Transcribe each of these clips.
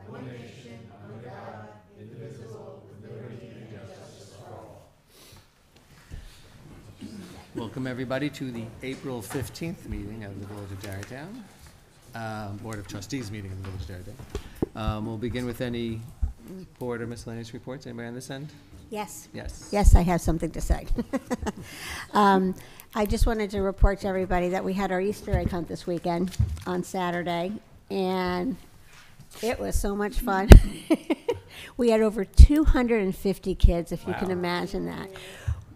one nation, under God, indivisible, with liberty and justice for all. Welcome, everybody, to the April 15th meeting of the Village of Tarrytown, Board of Trustees meeting of the Village of Tarrytown. We'll begin with any board or miscellaneous reports. Anybody on this end? Yes. Yes. Yes, I have something to say. I just wanted to report to everybody that we had our Easter egg hunt this weekend on Saturday, and it was so much fun. We had over 250 kids, if you can imagine that.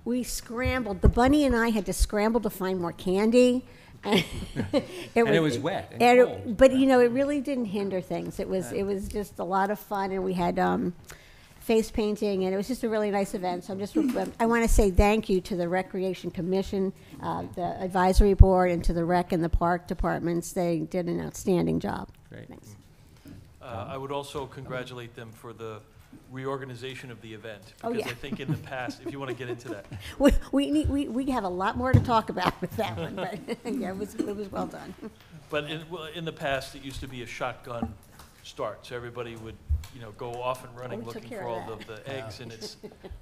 We scrambled. The bunny and I had to scramble to find more candy. It was wet and cold. But, you know, it really didn't hinder things. It was just a lot of fun, and we had face painting, and it was just a really nice event. So I want to say thank you to the Recreation Commission, the Advisory Board, and to the Rec and the Park departments. They did an outstanding job. Great. Thanks. I would also congratulate them for the reorganization of the event, Oh, because yeah. I think in the past, if you want to get into that, We have a lot more to talk about with that one, but yeah, it was well done. but in the past, it used to be a shotgun start, so everybody would, go off and running we took looking care for of all of the eggs, and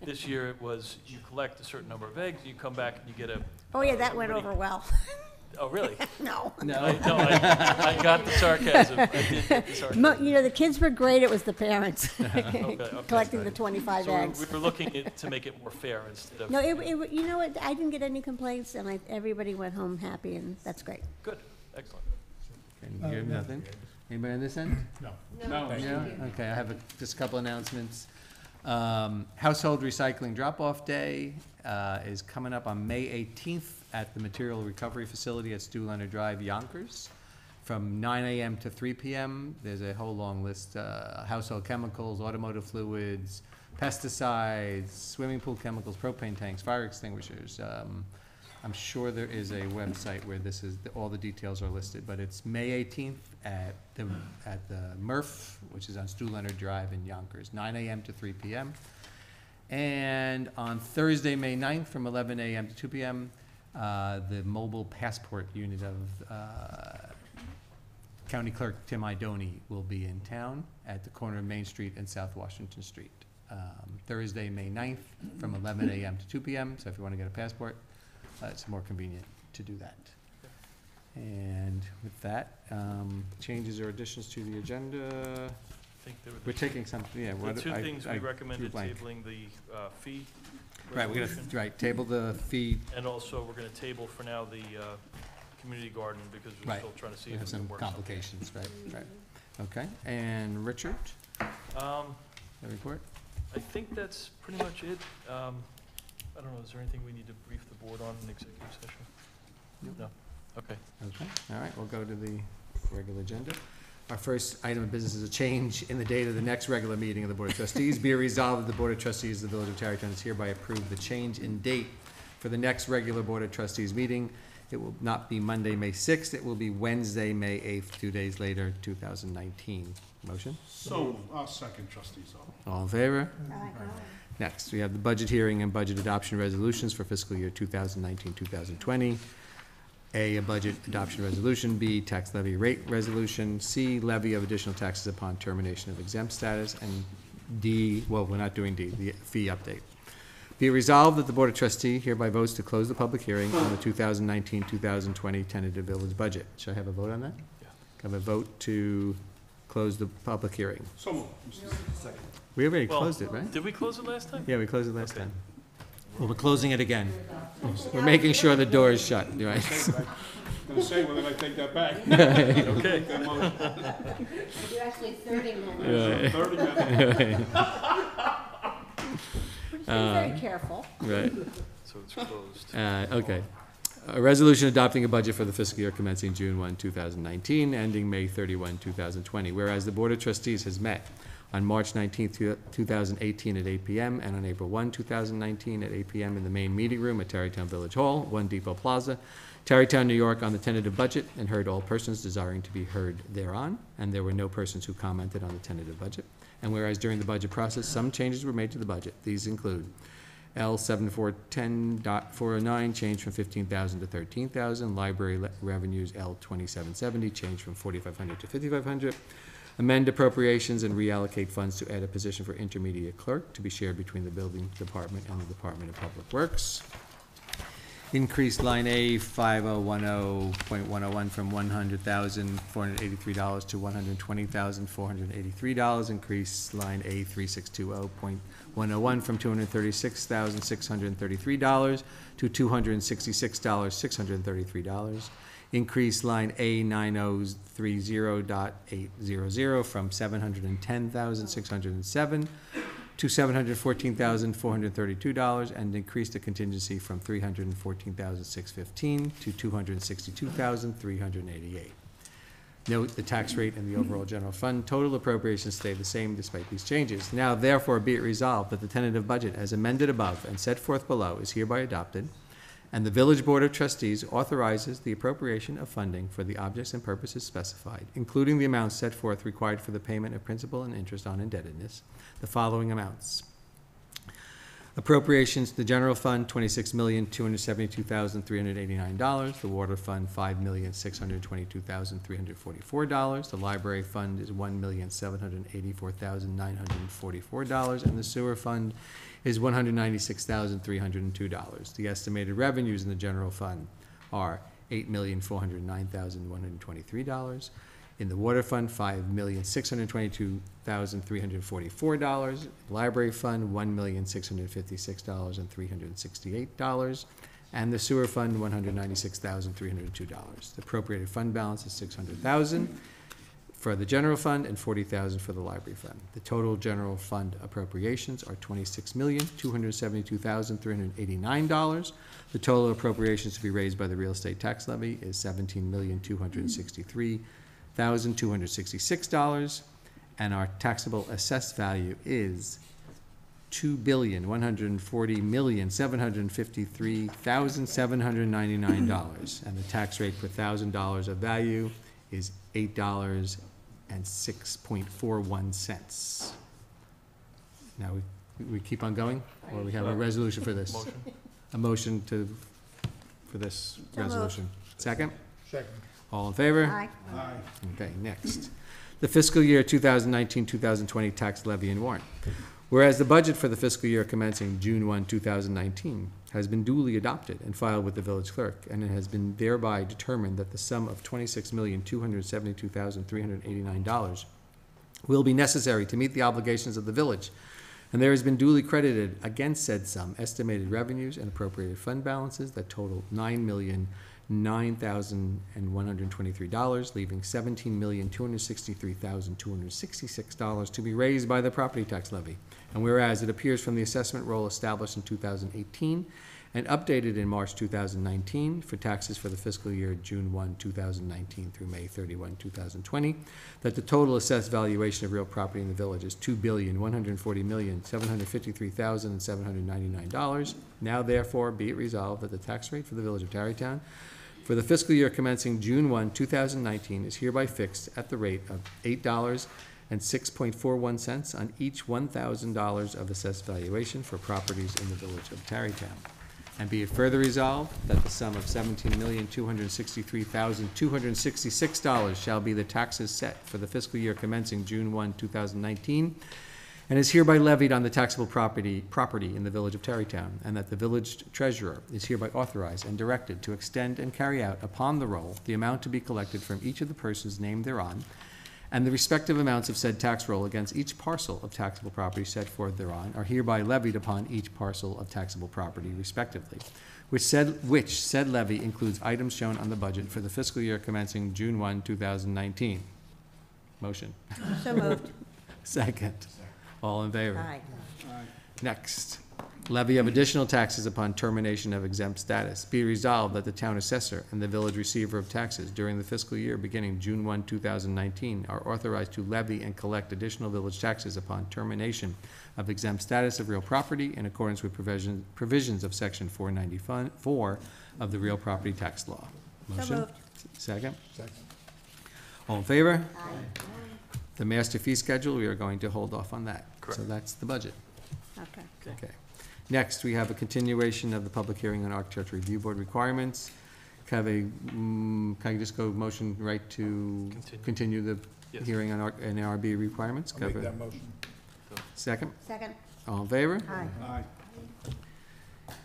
this year it was, you collect a certain number of eggs, you come back and you get a. Oh, yeah, that went everybody- over well. Oh, really? No. I got the sarcasm. I did get the sarcasm. The kids were great. It was the parents Okay. collecting the 25 So eggs. we were looking to make it more fair instead of. No, you know what? I didn't get any complaints, and everybody went home happy, and that's great. Good, excellent. Can you hear nothing? Anybody on this end? No. No? Okay, I have just a couple announcements. Household Recycling Drop-Off Day is coming up on May 18th at the Material Recovery Facility at Stu Leonard Drive, Yonkers, from 9 a.m. to 3 p.m. There's a whole long list, household chemicals, automotive fluids, pesticides, swimming pool chemicals, propane tanks, fire extinguishers. I'm sure there is a website where all the details are listed, but it's May 18th at the MRF, which is on Stu Leonard Drive in Yonkers, 9 a.m. to 3 p.m. And on Thursday, May 9th, from 11 a.m. to 2 p.m., the mobile passport unit of County Clerk Tim Idoni will be in town at the corner of Main Street and South Washington Street. Thursday, May 9th, from 11 a.m. to 2 p.m. So if you want to get a passport, it's more convenient to do that. And with that, changes or additions to the agenda. I think there were We're taking some, yeah. the two things we I recommended drew blank. tabling the fee. Right, we're resolution, gonna, table the fee. and also we're going to table for now the community garden, because we're Right. still trying to see We if have we some can work something. complications, right. Okay, and Richard, Um, the report? I think that's pretty much it. I don't know, is there anything we need to brief the board on in executive session? No? Okay. Okay, all right, we'll go to the regular agenda. Our first item of business is a change in the date of the next regular meeting of the Board of Trustees. Be it resolved that the Board of Trustees of the Village of Tarrytown has hereby approved the change in date for the next regular Board of Trustees meeting. It will not be Monday, May 6th. It will be Wednesday, May 8th, 2 days later, 2019. Motion? So, I'll second trustees all. All in favor? Next, we have the budget hearing and budget adoption resolutions for fiscal year 2019-2020. A budget adoption resolution. B, tax levy rate resolution. C, levy of additional taxes upon termination of exempt status. And D, well, we're not doing D, the fee update. Be it resolved that the Board of Trustees hereby votes to close the public hearing on the 2019-2020 tentative village budget. Should I have a vote on that? Yeah. Can I have a vote to close the public hearing? So moved. Second. We already Well, closed it, right? Did we close it last time? Yeah, we closed it last Okay. time. Well, we're closing it again. We're making sure the door is shut, right? I'm gonna say, well, then I take that back. Okay. That motion. You're actually 30 minutes. Right. 30 minutes. We're just being very careful. Right. So it's closed. Okay. A resolution adopting a budget for the fiscal year commencing June 1, 2019, ending May 31, 2020. Whereas the Board of Trustees has met on March 19, 2018 at 8 p.m. and on April 1, 2019 at 8 p.m. in the main meeting room at Tarrytown Village Hall, 1 Depot Plaza, Tarrytown, New York, on the tentative budget, and heard all persons desiring to be heard thereon, and there were no persons who commented on the tentative budget. And whereas during the budget process, some changes were made to the budget. These include L 7410.409 changed from 15,000 to 13,000. Library revenues L 2770 changed from 4,500 to 5,500. Amend appropriations and reallocate funds to add a position for intermediate clerk to be shared between the building department and the Department of Public Works. Increase line A 5010.101 from $100,483 to $120,483. Increase line A 3620.101 from $236,633 to $266,633. Increase line A 9030.800 from $710,607 to $714,432, and increase the contingency from $314,615 to $262,388. Note the tax rate and the overall general fund total appropriations stay the same despite these changes. Now therefore be it resolved that the tentative budget as amended above and set forth below is hereby adopted, and the Village Board of Trustees authorizes the appropriation of funding for the objects and purposes specified, including the amounts set forth required for the payment of principal and interest on indebtedness, the following amounts. Appropriations to the general fund, $26,272,389. The water fund, $5,622,344. The library fund is $1,784,944. And the sewer fund is $196,302. The estimated revenues in the general fund are $8,409,123. In the water fund, $5,622,344. Library fund, $1,656,368. And the sewer fund, $196,302. The appropriated fund balance is $600,000 for the general fund and $40,000 for the library fund. The total general fund appropriations are $26,272,389. The total appropriations to be raised by the real estate tax levy is $17,263,266, and our taxable assessed value is $2,140,753,799, and the tax rate per $1,000 of value is $8.0641. Now we keep on going, or we have a resolution for this? Motion? A motion for this So moved. resolution. Second? Second. All in favor? Aye. Aye. Okay, next. The fiscal year 2019-2020 tax levy and warrant. Whereas the budget for the fiscal year commencing June 1, 2019 has been duly adopted and filed with the village clerk, and it has been thereby determined that the sum of $26,272,389 will be necessary to meet the obligations of the village, and there has been duly credited against said sum estimated revenues and appropriated fund balances that total $9,009,123, leaving $17,263,266 to be raised by the property tax levy. And whereas it appears from the assessment roll established in 2018 and updated in March 2019 for taxes for the fiscal year June 1, 2019 through May 31, 2020, that the total assessed valuation of real property in the village is $2,140,753,799. Now therefore be it resolved that the tax rate for the village of Tarrytown for the fiscal year commencing June 1, 2019 is hereby fixed at the rate of $8.0641 on each $1,000 of assessed valuation for properties in the village of Tarrytown. And be it further resolved that the sum of $17,263,266 shall be the taxes set for the fiscal year commencing June 1, 2019, and is hereby levied on the taxable property in the village of Tarrytown, and that the village treasurer is hereby authorized and directed to extend and carry out upon the roll the amount to be collected from each of the persons named thereon, and the respective amounts of said tax roll against each parcel of taxable property set forth thereon are hereby levied upon each parcel of taxable property respectively, which said levy includes items shown on the budget for the fiscal year commencing June 1, 2019. Motion. So moved. Second. All in favor? Aye. Next, levy of additional taxes upon termination of exempt status. Be resolved that the town assessor and the village receiver of taxes during the fiscal year beginning June 1, 2019 are authorized to levy and collect additional village taxes upon termination of exempt status of real property in accordance with provisions of section 494 of the real property tax law. So Motion? moved. Second? Second. All in favor? Aye. The master fee schedule, we are going to hold off on that. Correct. So that's the budget. Okay. Okay. Next, we have a continuation of the public hearing on architecture review board requirements. Can I just go motion right to Continue. continue the Yes. hearing on NARB requirements. I'll make Cover- that motion. Second, Second. all in favor? Aye. Aye.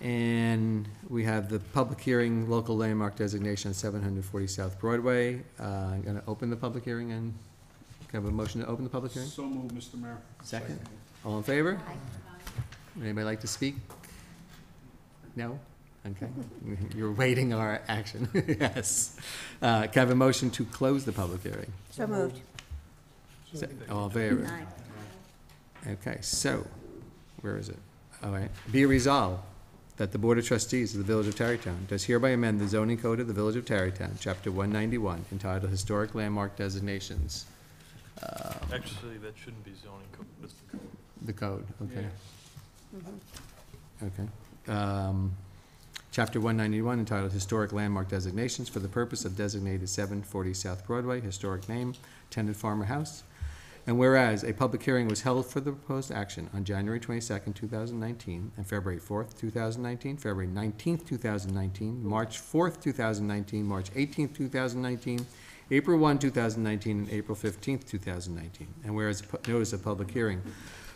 And we have the public hearing, local landmark designation, 740 South Broadway. I'm gonna open the public hearing and, can I have a motion to open the public hearing? So moved, Mr. Mayor. Second, all in favor? Anybody like to speak? No? Okay, you're waiting our action, yes. Can I have a motion to close the public hearing? So moved. All in favor? Aye. Okay, so, where is it? All right, be it resolved that the Board of Trustees of the Village of Tarrytown does hereby amend the zoning code of the Village of Tarrytown, Chapter 191, entitled Historic Landmark Designations. Actually, that shouldn't be zoning code, that's the code. The code, okay. Mhm. Okay. Chapter 191 entitled Historic Landmark Designations for the purpose of designated 740 South Broadway, historic name, tenant farmer house. And whereas a public hearing was held for the proposed action on January 22nd, 2019, and February 4th, 2019, February 19th, 2019, March 4th, 2019, March 18th, 2019, April 1, 2019, and April 15th, 2019. And whereas a notice of public hearing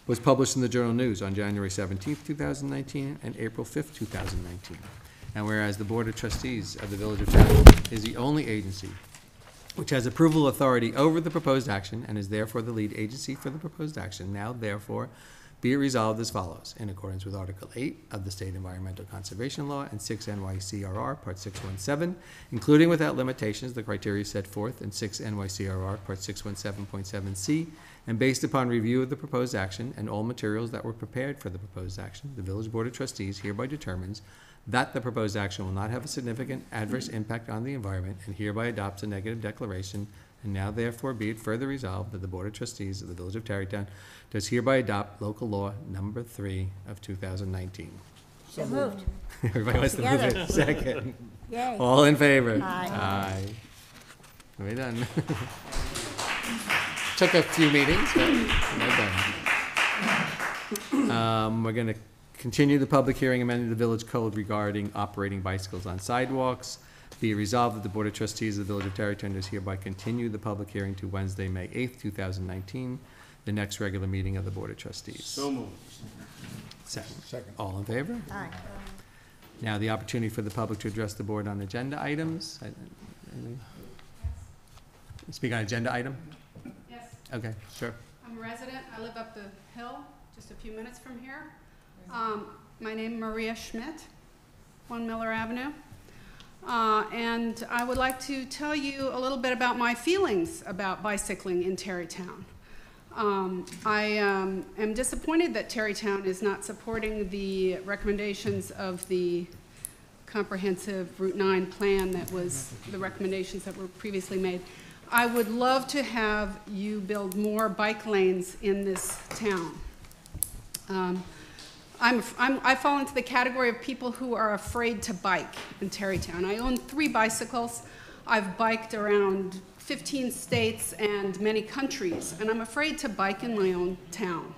was published in the Journal News on January 17th, 2019, and April 5th, 2019. And whereas the Board of Trustees of the Village of Tarrytown is the only agency which has approval authority over the proposed action and is therefore the lead agency for the proposed action, now therefore be it resolved as follows. In accordance with Article 8 of the State Environmental Conservation Law and 6 NYCRR, Part 617, including without limitations the criteria set forth in 6 NYCRR, Part 617.7C, and based upon review of the proposed action and all materials that were prepared for the proposed action, the Village Board of Trustees hereby determines that the proposed action will not have a significant adverse impact on the environment and hereby adopts a negative declaration, and now therefore be it further resolved that the Board of Trustees of the Village of Tarrytown does hereby adopt local law number 3 of 2019. So moved. Everybody wants to move Together. it. Second. Yay. All in favor? Aye. Aye. We're done. Took a few meetings, but we're done. We're gonna continue the public hearing amending the village code regarding operating bicycles on sidewalks. Be it resolved that the Board of Trustees of the Village of Tarrytown does hereby continue the public hearing to Wednesday, May 8th, 2019, the next regular meeting of the Board of Trustees. So moved. Second. Second. All in favor? Aye. Now, the opportunity for the public to address the board on agenda items. Anything? Speak on agenda item? Yes, Okay, sure. I'm a resident. I live up the hill, just a few minutes from here. My name is Maria Schmidt, 1 Miller Avenue. And I would like to tell you a little bit about my feelings about bicycling in Tarrytown. I am disappointed that Tarrytown is not supporting the recommendations of the comprehensive Route 9 plan that was the recommendations that were previously made. I would love to have you build more bike lanes in this town. I fall into the category of people who are afraid to bike in Tarrytown. I own 3 bicycles. I've biked around 15 states and many countries, and I'm afraid to bike in my own town.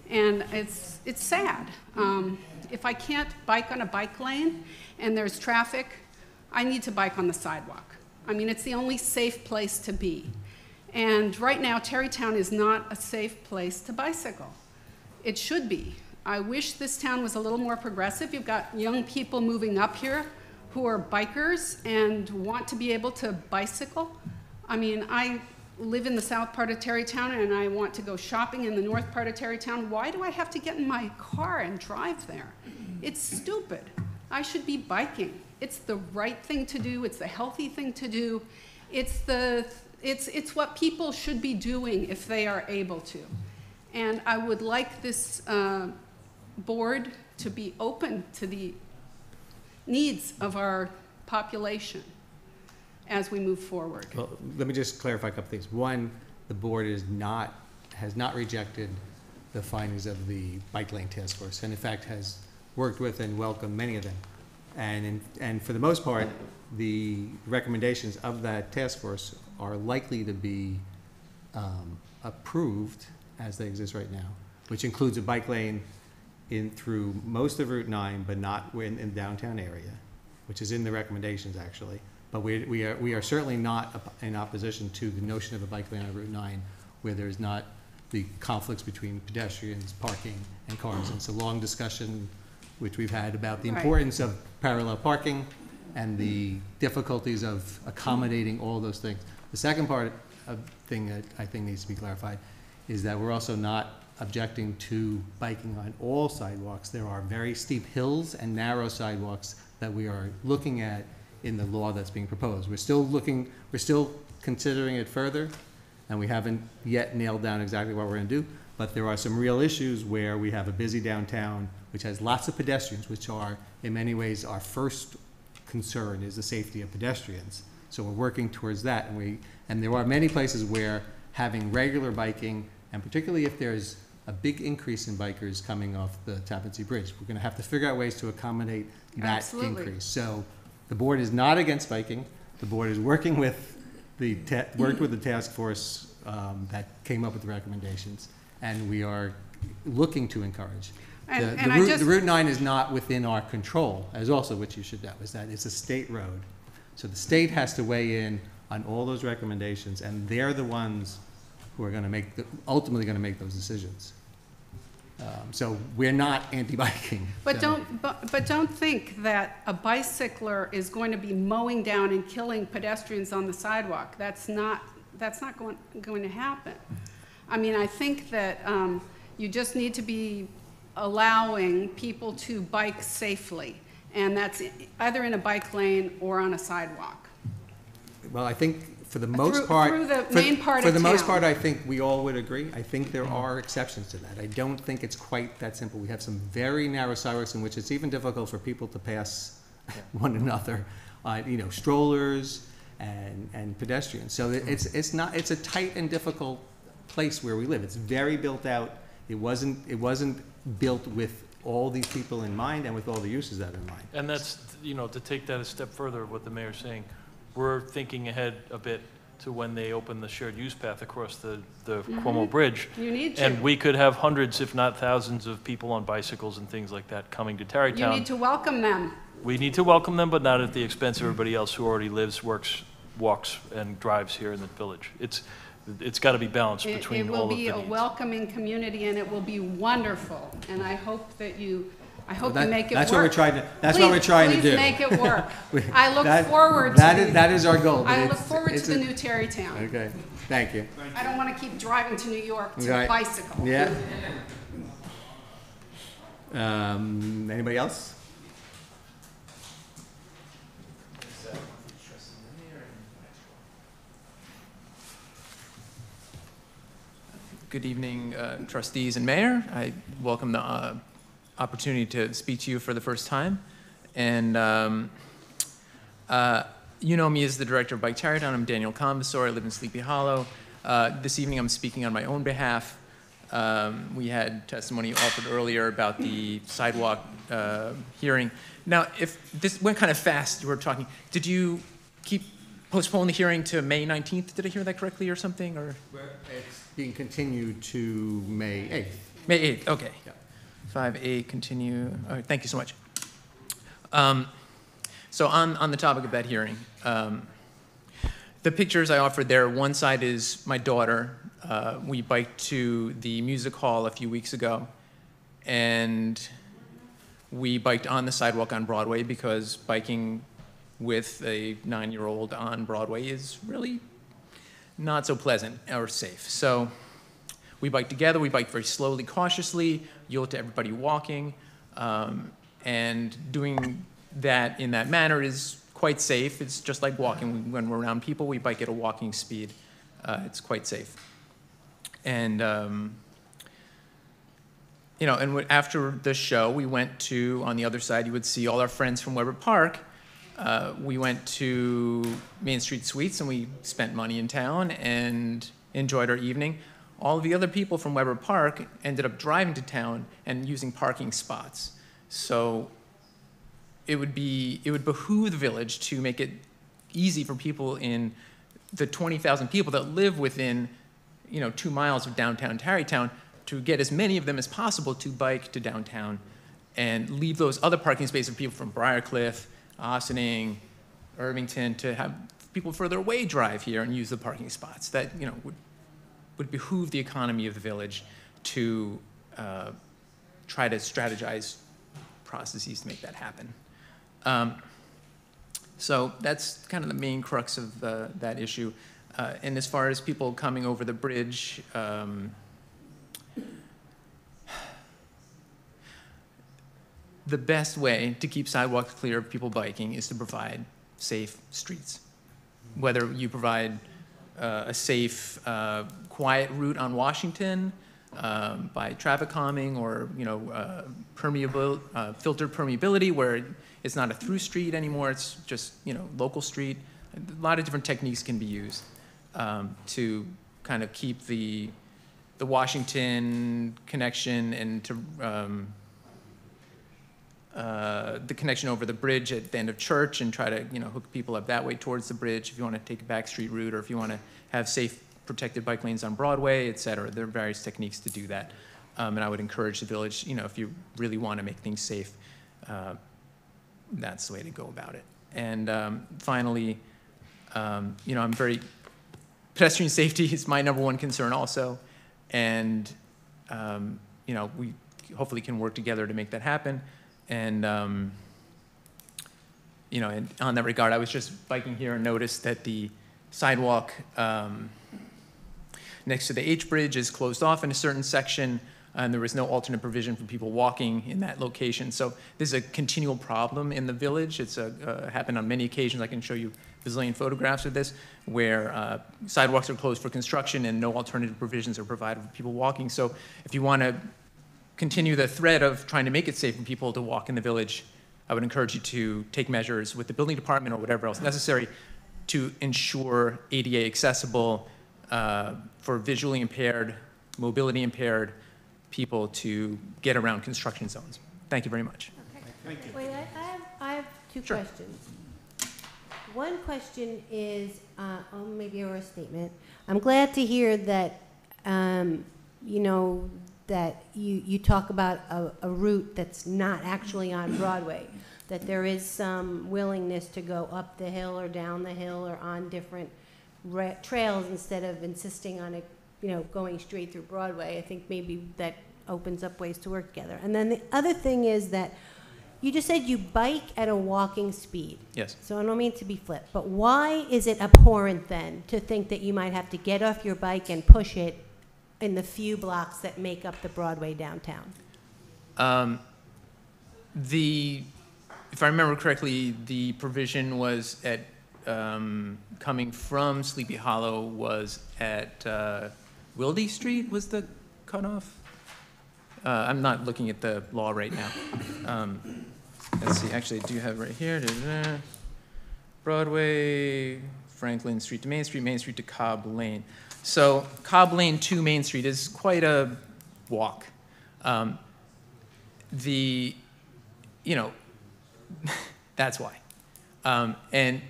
And it's sad. If I can't bike on a bike lane and there's traffic, I need to bike on the sidewalk. I mean, it's the only safe place to be. And right now, Tarrytown is not a safe place to bicycle. It should be. I wish this town was a little more progressive. You've got young people moving up here who are bikers and want to be able to bicycle. I mean, I live in the south part of Tarrytown and I want to go shopping in the north part of Tarrytown. Why do I have to get in my car and drive there? It's stupid. I should be biking. It's the right thing to do. It's the healthy thing to do. It's what people should be doing if they are able to. And I would like this board to be open to the needs of our population as we move forward. Well, let me just clarify a couple things. One, the board has not rejected the findings of the bike lane task force, and in fact has worked with and welcomed many of them. And for the most part, the recommendations of that task force are likely to be approved as they exist right now, which includes a bike lane in through most of Route 9, but not in the downtown area. which is in the recommendations, actually. But we are certainly not in opposition to the notion of a bike lane on Route 9 where there's not the conflicts between pedestrians, parking, and cars. And it's a long discussion which we've had about the Right. importance of parallel parking and the difficulties of accommodating all those things. The second part of thing that I think needs to be clarified is that we're also not objecting to biking on all sidewalks. There are very steep hills and narrow sidewalks that we are looking at in the law that's being proposed. We're still considering it further, and we haven't yet nailed down exactly what we're gonna do, but there are some real issues where we have a busy downtown, which has lots of pedestrians, which are, in many ways, our first concern is the safety of pedestrians. So we're working towards that, and there are many places where having regular biking, and particularly if there's a big increase in bikers coming off the Tappan Zee Bridge, we're gonna have to figure out ways to accommodate that Absolutely. increase. So the board is not against biking. The board is working with worked with the task force that came up with the recommendations, and we are looking to encourage. The Route 9 is not within our control, as also what you should know, is that it's a state road. So the state has to weigh in on all those recommendations, and they're the ones who are gonna ultimately gonna make those decisions. So we're not anti-biking. But so- don't think that a bicycler is going to be mowing down and killing pedestrians on the sidewalk. That's not going to happen. I mean, I think that you just need to be allowing people to bike safely, and that's either in a bike lane or on a sidewalk. Well, I think for the most part. Through the main part For of the most town. part, I think we all would agree. I think there are exceptions to that. I don't think it's quite that simple. We have some very narrow sidewalks in which it's even difficult for people to pass one another, strollers and pedestrians. So it's a tight and difficult place where we live. It's very built out. It wasn't built with all these people in mind and with all the uses that are in mind. And that's, to take that a step further, what the mayor's saying, we're thinking ahead a bit to when they open the shared use path across the Cuomo Bridge. You need to. And we could have hundreds, if not thousands, of people on bicycles and things like that coming to You Tarrytown. need to welcome them. We need to welcome them, but not at the expense of everybody else who already lives, works, walks, and drives here in the village. It's got to be balanced between all of the needs. It will be a welcoming community, and it will be wonderful. And I hope that you make it work. That's what we're trying to. That's what we're trying to do. Please make it work. I look forward to that is our goal. but I look it's- forward it's to the a- new Tarrytown. Okay, thank you. I don't want to keep driving to New York to Right. bicycle. Yeah. Anybody else? Good evening, trustees and mayor. I welcome the opportunity to speak to you for the first time. And you know me as the director of Bike Tarrytown. I'm Daniel Convisor. I live in Sleepy Hollow. This evening I'm speaking on my own behalf. We had testimony offered earlier about the sidewalk hearing. Now, if this went kind of fast, you were talking, did you postpone the hearing to May 19th? Did I hear that correctly or something? Or It's being continued to May 8th. May 8th, okay. Yeah. 5A, continue. All right, thank you so much. So on the topic of that hearing, the pictures I offered there, one side is my daughter. We biked to the music hall a few weeks ago, and we biked on the sidewalk on Broadway because biking with a 9-year-old on Broadway is really not so pleasant or safe. So we biked together. We biked very slowly, cautiously, yield to everybody walking, and doing that in that manner is quite safe. It's just like walking. When we're around people, we bike at a walking speed. It's quite safe. And after the show, we went to, on the other side, you would see all our friends from Weber Park. We went to Main Street Suites and we spent money in town and enjoyed our evening. All of the other people from Weber Park ended up driving to town and using parking spots. So it would behoove the village to make it easy for people in the 20,000 people that live within 2 miles of downtown Tarrytown to get as many of them as possible to bike to downtown and leave those other parking spaces for people from Briarcliff, Ossining, Irvington, to have people further away drive here and use the parking spots. That, you know, would behoove the economy of the village to try to strategize processes to make that happen. So that's kind of the main crux of that issue. And as far as people coming over the bridge, the best way to keep sidewalks clear of people biking is to provide safe streets. Whether you provide a safe, quiet route on Washington by traffic calming, or, you know, filtered permeability where it's not a through street anymore, it's just, you know, local street. A lot of different techniques can be used to kind of keep the Washington connection and to the connection over the bridge at the end of Church, and try to, you know, hook people up that way towards the bridge if you want to take a back street route, or if you want to have safe protected bike lanes on Broadway, et cetera. There are various techniques to do that. And I would encourage the village, you know, if you really want to make things safe, that's the way to go about it. And finally, you know, pedestrian safety is my #1 concern also. And, you know, we hopefully can work together to make that happen. And, you know, and on that regard, I was just biking here and noticed that the sidewalk next to the H Bridge is closed off in a certain section, and there was no alternate provision for people walking in that location. So this is a continual problem in the village. It's happened on many occasions. I can show you a bazillion photographs of this, where sidewalks are closed for construction and no alternative provisions are provided for people walking. So if you want to continue the thread of trying to make it safe for people to walk in the village, I would encourage you to take measures with the building department or whatever else necessary to ensure ADA accessible for visually impaired, mobility impaired people to get around construction zones. Thank you very much. Thank you. Wait, I have two Sure. questions. One question is, maybe a statement. I'm glad to hear that, you know, that you talk about a route that's not actually on Broadway, that there is some willingness to go up the hill or down the hill or on different trails instead of insisting on it, you know, going straight through Broadway. I think maybe that opens up ways to work together. And then the other thing is that you just said you bike at a walking speed. Yes. So I don't mean to be flip, but why is it abhorrent then to think that you might have to get off your bike and push it in the few blocks that make up the Broadway downtown? If I remember correctly, the provision was at coming from Sleepy Hollow was at Wildy Street was the cutoff. I'm not looking at the law right now. Let's see. Actually, I do have it right here. Broadway, Franklin Street to Main Street to Cobb Lane. So Cobb Lane to Main Street is quite a walk. You know, that's why. And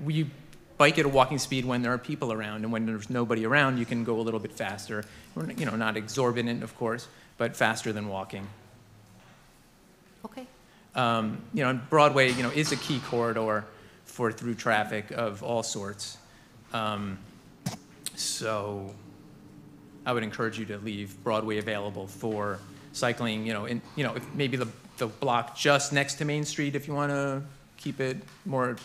we bike at a walking speed when there are people around, and when there's nobody around, you can go a little bit faster. You know, not exorbitant, of course, but faster than walking. Okay. You know, and Broadway, you know, is a key corridor for through traffic of all sorts. So I would encourage you to leave Broadway available for cycling, you know, in, you know, if maybe the block just next to Main Street, if you want to keep it more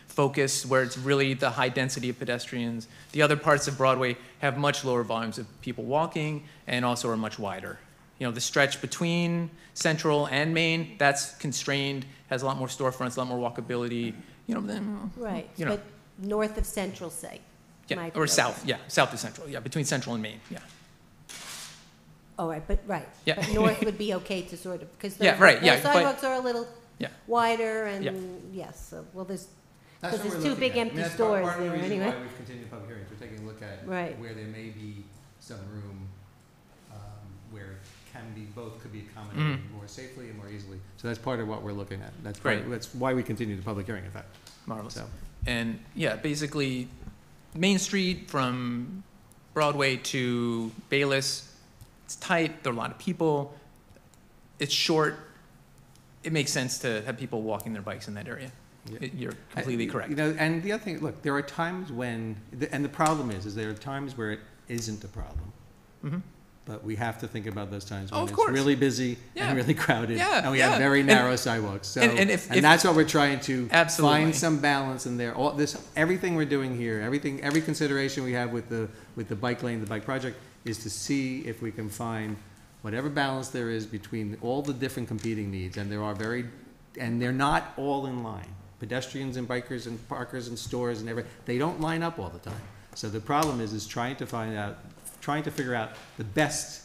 focused, where it's really the high density of pedestrians. The other parts of Broadway have much lower volumes of people walking and also are much wider. You know, the stretch between Central and Main, that's constrained, has a lot more storefronts, a lot more walkability, you know, then, Right. you know. But north of Central, say. Yeah, might or be south, okay. yeah, south to Central, yeah, between Central and Main, yeah. Oh, right, right. Yeah. But north would be okay to sort of, because Yeah, right, yeah, those but- sidewalks are a little Yeah. wider and, Yeah. yes, so, well, there's, That's because what there's we're two big looking at. I empty mean, that's stores part of the there reason anyway. why we've continued public hearings. We're taking a look at Right. where there may be some room where it can be, both could be accommodated more safely and more easily. So that's part of what we're looking at. That's Great. That's why we continue the public hearing, in fact. Marvelous. So, And yeah, basically, Main Street from Broadway to Bayless, it's tight, there are a lot of people, it's short, it makes sense to have people walking their bikes in that area. Yeah. You're completely correct. You know, and the other thing, look, there are times when, and the problem is there are times where it isn't a problem. Mhm. But we have to think about those times Oh, when of it's course. really busy Yeah. and really crowded, Yeah, and we yeah. have very And- narrow sidewalks. So, and if- that's what we're trying to Absolutely. find some balance in there. All this, everything we're doing here, every consideration we have with the bike lane, the bike project, is to see if we can find whatever balance there is between all the different competing needs, and they're not all in line. Pedestrians and bikers and parkers and stores and everything, they don't line up all the time. So the problem is trying to figure out the best,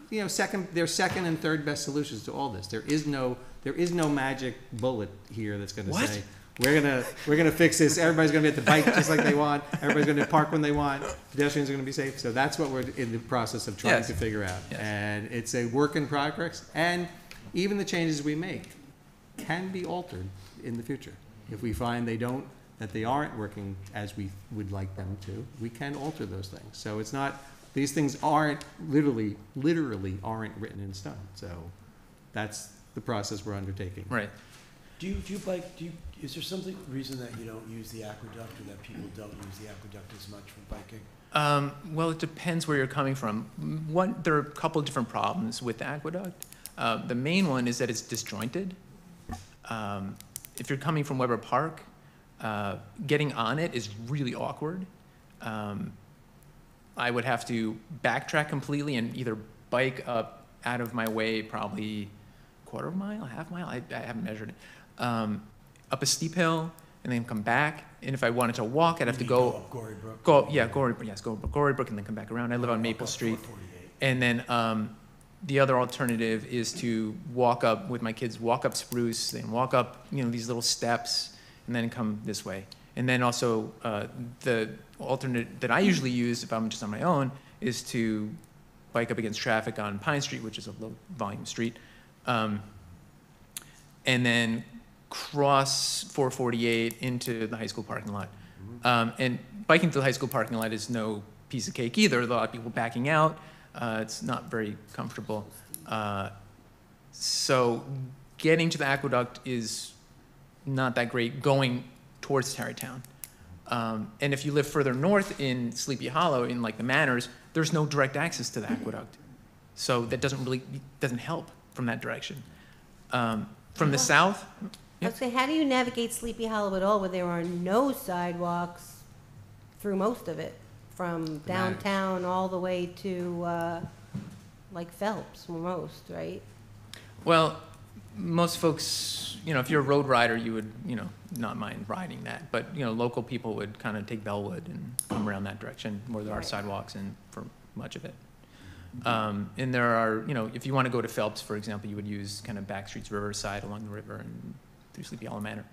you know, their second and third best solutions to all this. There is no magic bullet here that's gonna What? say, we're gonna fix this, everybody's gonna be at the bike just like they want, everybody's gonna park when they want, pedestrians are gonna be safe. So that's what we're in the process of trying Yes. to figure out. Yes. And it's a work in progress, and even the changes we make can be altered in the future. If we find that they aren't working as we would like them to, we can alter those things. So it's not, these things aren't literally aren't written in stone. So that's the process we're undertaking. Right. Is there something, reason that you don't use the aqueduct, or that people don't use the aqueduct as much for biking? Well, it depends where you're coming from. There are a couple of different problems with the aqueduct. The main one is that it's disjointed. If you're coming from Weber Park, getting on it is really awkward. I would have to backtrack completely and either bike up out of my way, probably quarter of a mile, half mile, I haven't measured it, up a steep hill, and then come back. And if I wanted to walk, I'd have to go up Gory Brook? go up Gory Brook and then come back around. I live on Maple Street. 448. And then the other alternative is to walk up with my kids, walk up Spruce, then walk up, you know, these little steps, and then come this way. And then also the alternate that I usually use if I'm just on my own is to bike up against traffic on Pine Street, which is a low volume street, and then cross 448 into the high school parking lot. And biking to the high school parking lot is no piece of cake either. There are a lot of people backing out. It's not very comfortable. So getting to the aqueduct is not that great going towards Tarrytown. And if you live further north in Sleepy Hollow, in like the Manors, there's no direct access to the aqueduct. So that doesn't help from that direction. From the south, Let's say, how do you navigate Sleepy Hollow at all where there are no sidewalks through most of it? From downtown all the way to, like Phelps, most, right? well, most folks, you know, if you're a road rider, you would, you know, not mind riding that. But, you know, local people would kind of take Bellwood and come around that direction where there are Right. sidewalks and for much of it. And there are, you know, if you want to go to Phelps, for example, you would use kind of back streets, Riverside along the river and through Sleepy Hollow Manor.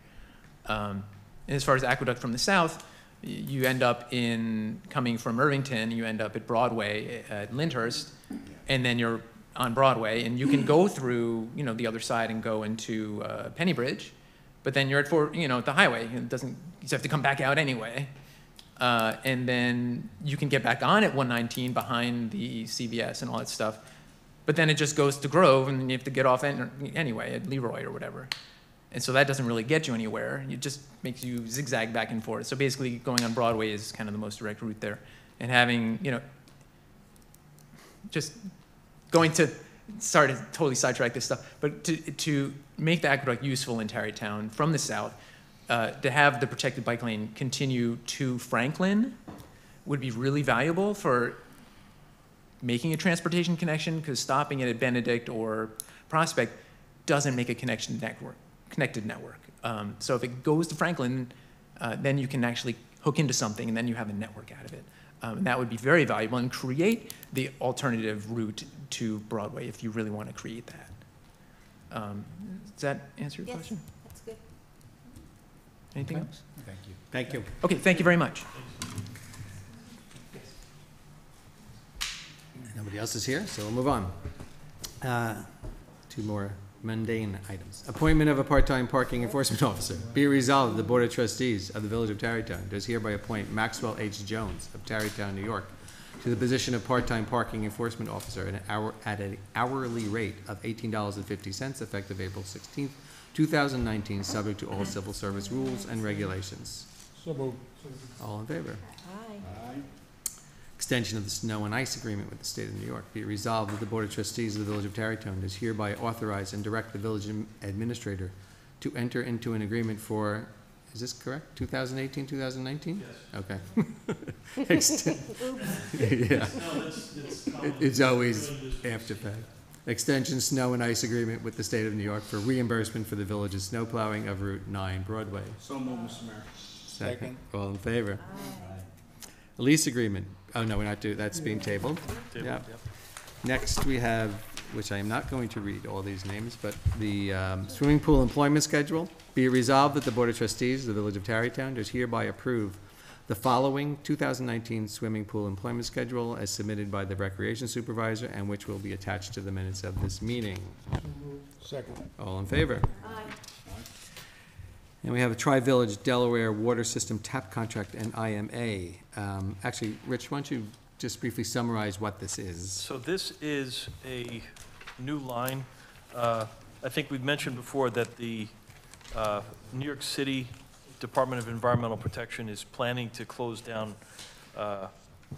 And as far as aqueduct from the south, you end up coming from Irvington, you end up at Broadway at Lyndhurst, and then you're on Broadway, and you can go through, you know, the other side and go into Pennybridge, but then you're at the highway. You have to come back out anyway. And then you can get back on at 119 behind the CVS and all that stuff, but then it just goes to Grove, and then you have to get off anyway at Leroy or whatever. And so that doesn't really get you anywhere. It just makes you zigzag back and forth. So basically going on Broadway is kind of the most direct route there. And having, you know, just going to, sorry to totally sidetrack this stuff, but to make the aqueduct useful in Tarrytown from the south, to have the protected bike lane continue to Franklin would be really valuable for making a transportation connection, because stopping it at Benedict or Prospect doesn't make a connected network. So if it goes to Franklin, then you can actually hook into something, and then you have a network out of it. And that would be very valuable and create the alternative route to Broadway if you really want to create that. Does that answer your Yes, question? that's good. Anything else? Thank you. Thank you. Okay, thank you very much. Nobody else is here, so we'll move on. Two more mundane items. Appointment of a part-time parking enforcement officer. Be it resolved, the Board of Trustees of the Village of Tarrytown does hereby appoint Maxwell H. Jones of Tarrytown, New York, to the position of part-time parking enforcement officer at an hourly rate of $18.50 effective April 16th, 2019, subject to all civil service rules and regulations. So moved. All in favor? Aye. Extension of the snow and ice agreement with the state of New York. Be it resolved that the Board of Trustees of the Village of Tarrytown does hereby authorize and direct the village administrator to enter into an agreement for, is this correct, 2018, 2019? Yes. Okay. Yeah. It's always after pay. Extension snow and ice agreement with the state of New York for reimbursement for the village's snow plowing of Route 9 Broadway. So moved, Mr. Mayor. Second. All in favor? A lease agreement. Oh, no, we're not doing, that's being tabled. Table, Yeah. yep. Next, we have, which I am not going to read all these names, but the swimming pool employment schedule. Be it resolved that the Board of Trustees of the Village of Tarrytown does hereby approve the following 2019 swimming pool employment schedule as submitted by the Recreation Supervisor and which will be attached to the minutes of this meeting. Second. All in favor? And we have a Tri-Village Delaware Water System Tap Contract and IMA. Actually, Rich, why don't you just briefly summarize what this is? So this is a new line. I think we've mentioned before that the New York City Department of Environmental Protection is planning to close down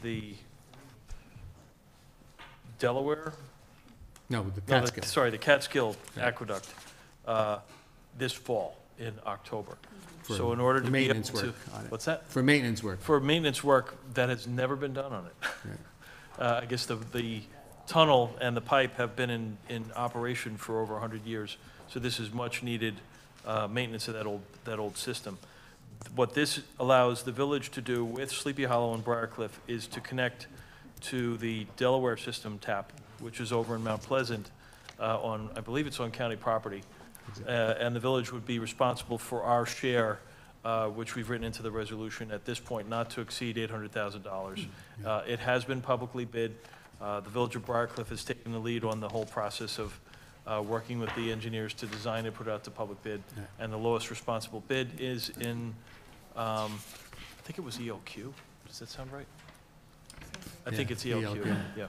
the Delaware? No, the No, the- Catskill. Sorry, the Catskill Right. Aqueduct this fall in October. For So in order to be able maintenance to. work on it. What's that? For maintenance work. For maintenance work that has never been done on it. Right. I guess the tunnel and the pipe have been in operation for over 100 years, so this is much needed maintenance of that old system. What this allows the village to do with Sleepy Hollow and Briarcliff is to connect to the Delaware system tap, which is over in Mount Pleasant on, I believe it's on county property. And the village would be responsible for our share, which we've written into the resolution at this point, not to exceed $800,000. It has been publicly bid. The Village of Briarcliff has taken the lead on the whole process of working with the engineers to design and put out to public bid. Yeah. And the lowest responsible bid is in, I think it was EOQ. Does that sound right? I think Yeah, it's EOQ, EOQ. yeah.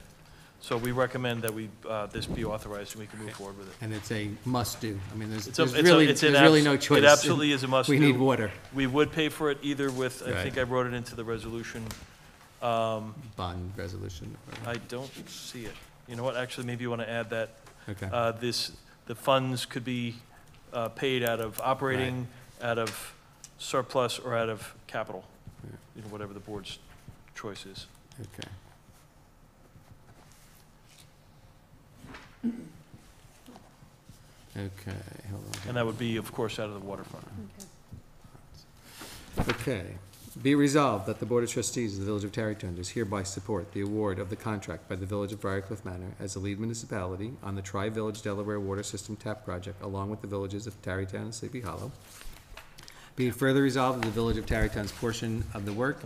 So we recommend that this be authorized and we can move forward with it. And it's a must-do. I mean, there's It's a- there's it's a- really, it's there's an really abs- no choice. It absolutely is a must-do. We need water. We would pay for it either with, I think Right. I wrote it into the resolution. Bond resolution. I don't see it. You know what, actually, maybe you want to add that. Okay. The funds could be paid out of operating, out of surplus, or out of capital. Yeah. You know, whatever the board's choice is. Okay. Okay, hold on. And that would be, of course, out of the waterfront. Okay. Be it resolved that the Board of Trustees of the Village of Tarrytown does hereby support the award of the contract by the Village of Briarcliff Manor as the lead municipality on the Tri-Village Delaware Water System Tap Project, along with the villages of Tarrytown and Sleepy Hollow. Be it further resolved that the Village of Tarrytown's portion of the work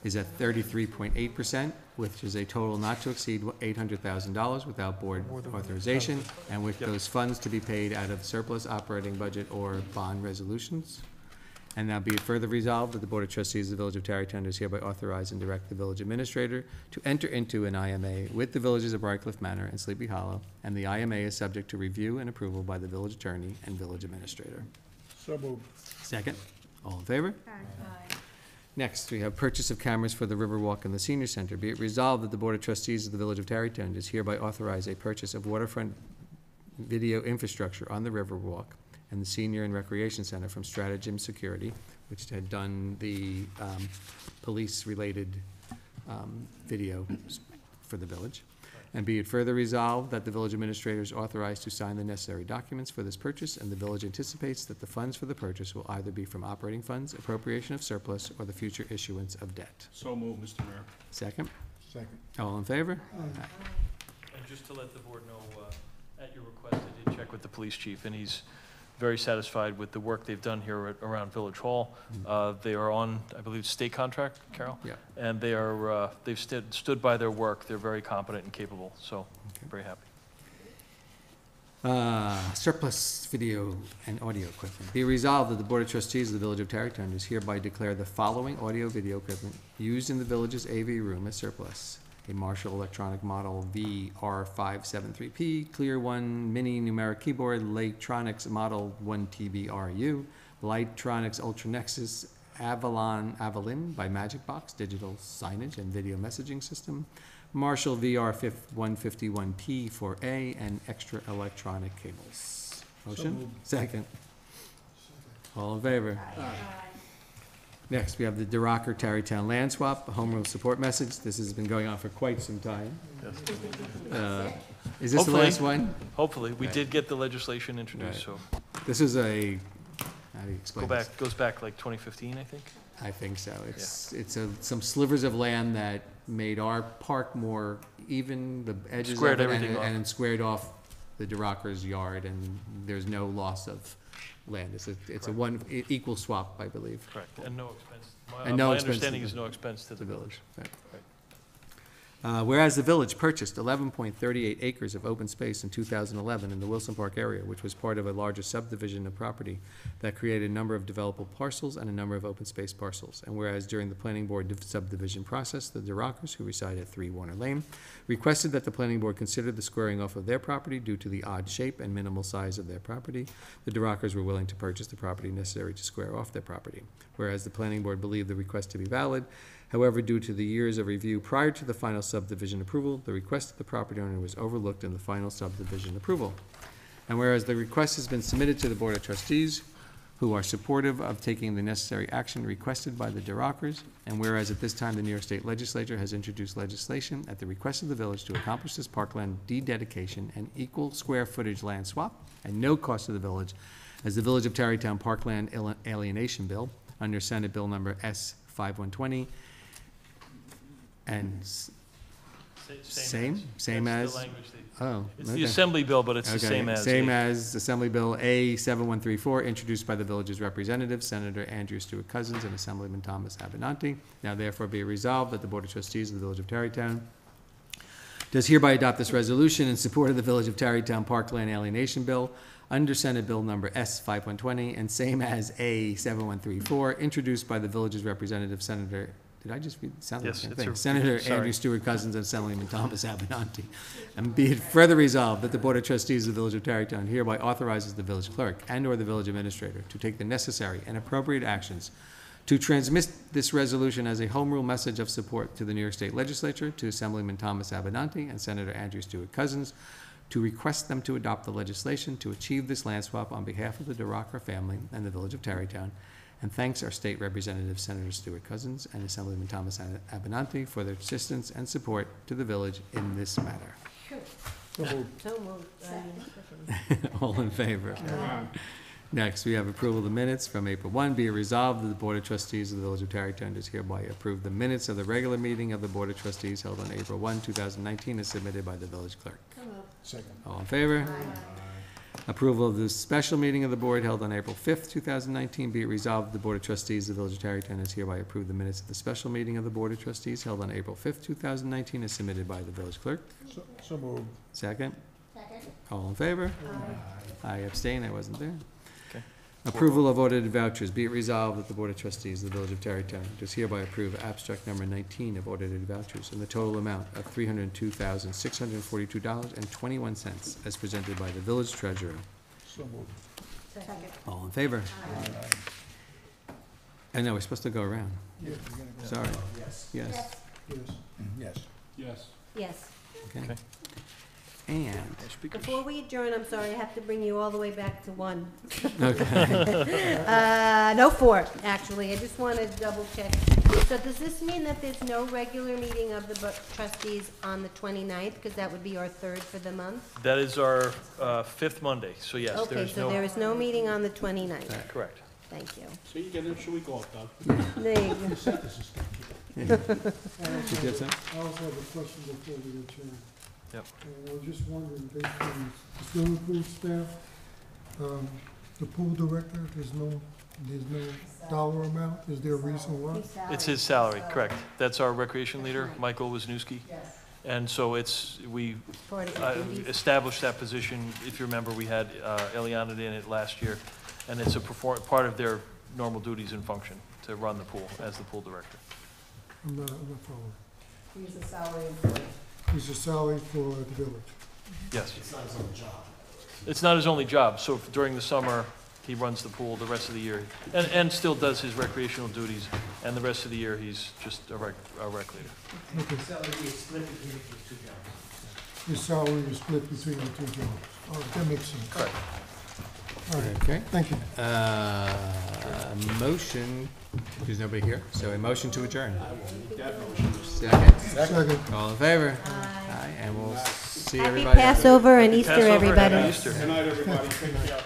is at 33.8%, which is a total not to exceed $800,000 without board authorization, and with Yep. those funds to be paid out of surplus operating budget or bond resolutions. And now be it further resolved that the Board of Trustees of the Village of Tarrytown does hereby authorize and direct the village administrator to enter into an IMA with the villages of Briarcliff Manor and Sleepy Hollow, and the IMA is subject to review and approval by the village attorney and village administrator. So moved. Second, all in favor? Next, we have purchase of cameras for the Riverwalk and the Senior Center. Be it resolved that the Board of Trustees of the Village of Tarrytown does hereby authorize a purchase of waterfront video infrastructure on the Riverwalk and the Senior and Recreation Center from Stratagem Security, which had done the police-related video for the village. And be it further resolved that the village administrator is authorized to sign the necessary documents for this purchase, and the village anticipates that the funds for the purchase will either be from operating funds, appropriation of surplus, or the future issuance of debt. So moved, Mr. Mayor. Second, Second. all in favor? And just to let the board know, at your request, I did check with the police chief, and he's very satisfied with the work they've done here around Village Hall. They are on, I believe, state contract, Carol? Yeah. And they are, they've stood by their work. They're very competent and capable, so very happy. Surplus video and audio equipment. Be resolved that the Board of Trustees of the Village of Tarrytown does hereby declare the following audio-video equipment used in the village's AV room as surplus. a Marshall Electronic Model VR573P, Clear One Mini Numeric Keyboard, Laytronics Model 1TBRU, Lightronics Ultra Nexus Avalon by Magic Box, digital signage and video messaging system, Marshall VR151T4A, and extra electronic cables. Motion? moved. Second. All in favor? Next, we have the DeRocker Tarrytown Land Swap, a home rule support message. This has been going on for quite some time. Is this the Hopefully. last one? Hopefully, we Right. did get the legislation introduced, Right. so This is a, how do you explain this? goes back like 2015, I think. I think so. It's some slivers of land that made our park more even, the edges of Squared it, everything off. and squared off the DeRocker's yard, and there's no loss of land. It's a equal swap, I believe. Correct, and no expense. And no My expense to understanding the- is no expense to the village. Right. Right. Whereas the village purchased 11.38 acres of open space in 2011 in the Wilson Park area, which was part of a larger subdivision of property that created a number of developable parcels and a number of open space parcels. And whereas during the planning board subdivision process, the DeRockers, who reside at 3 Warner Lane, requested that the planning board consider the squaring off of their property due to the odd shape and minimal size of their property. The DeRockers were willing to purchase the property necessary to square off their property. Whereas the planning board believed the request to be valid, however, due to the years of review prior to the final subdivision approval, the request of the property owner was overlooked in the final subdivision approval. And whereas the request has been submitted to the Board of Trustees, who are supportive of taking the necessary action requested by the DeRockers, and whereas at this time the New York State Legislature has introduced legislation at the request of the village to accomplish this parkland dededication and equal square footage land swap at no cost to the village, as the Village of Tarrytown Parkland Alienation Bill under Senate Bill Number S5120, and same That's as, the language they- oh, It's the okay. assembly bill, but it's the Okay, same as. Same as Assembly Bill A7134, introduced by the village's representative, Senator Andrew Stewart Cousins and Assemblyman Thomas Abenanti. Now therefore be resolved that the Board of Trustees of the Village of Tarrytown does hereby adopt this resolution in support of the Village of Tarrytown Parkland Alienation Bill under Senate Bill Number S5120 and same as A7134, introduced by the village's representative, Senator, did I just read, sound like the Yes, same it's thing? a- Senator sorry. Andrew Stewart Cousins and Assemblyman Thomas Abenanti. And be it further resolved that the Board of Trustees of the Village of Tarrytown hereby authorizes the village clerk and/or the village administrator to take the necessary and appropriate actions to transmit this resolution as a home rule message of support to the New York State Legislature, to Assemblyman Thomas Abenanti and Senator Andrew Stewart Cousins, to request them to adopt the legislation to achieve this land swap on behalf of the DeRocker family and the Village of Tarrytown, and thanks our state representative, Senator Stewart Cousins and Assemblyman Thomas Abenanti for their assistance and support to the village in this matter. So moved. So moved. All in favor? Next, we have approval of the minutes from April 1. Be it resolved that the Board of Trustees of the Village of Tarrytown does hereby approve the minutes of the regular meeting of the Board of Trustees held on April 1, 2019, as submitted by the village clerk. Second. All in favor? Approval of the special meeting of the board held on April 5th, 2019. Be it resolved, the Board of Trustees of the Village of Tarrytown has hereby approved the minutes of the special meeting of the Board of Trustees held on April 5th, 2019, as submitted by the village clerk. So moved. Second? Second. All in favor? I abstain, I wasn't there. Okay. Approval of audited vouchers. Be it resolved that the Board of Trustees of the Village of Tarrytown does hereby approve abstract number 19 of audited vouchers in the total amount of $302,642.21 as presented by the village treasurer. So moved. Second. All in favor? I know, we're supposed to go around. Yeah, we're gonna go. Sorry. Yes. Yes, Yes. Yes. Yes. Yes. okay. Okay. And, No speakers. Before we adjourn, I'm sorry, I have to bring you all the way back to 1. okay. No, 4, actually. I just want to double check. So does this mean that there's no regular meeting of the trustees on the 29th? Because that would be our 3rd for the month? That is our fifth Monday, so yes, Okay, there's so there no, is no meeting on the 29th. correct. Thank you. So you get a short week off, Doug. There you go. You get some? I also have a question before we adjourn. Yep. I was just wondering, based on the swimming pool staff, the pool director, there's no dollar amount? Is there a reason why? It's his salary, correct. That's our recreation leader, Michael Wisniewski. And so we Part of the duties. established that position. If you remember, we had Eliana in it last year, and it's a part of their normal duties and function to run the pool as the pool director. I'm not following. He's a salary employee. He's a salary for the village. Yes. It's not his own job. It's not his only job, so if during the summer, he runs the pool, the rest of the year, and still does his recreational duties, and the rest of the year, he's just a rec leader. Okay. His salary is split between the two jobs. All right, that makes sense. Correct. All right, Okay. thank you. Motion, there's nobody here, so a motion to adjourn. Second. Second. All in favor? Aye. And we'll see Happy everybody. Passover and Easter, Passover and everybody. Easter. Good night, everybody. Take care.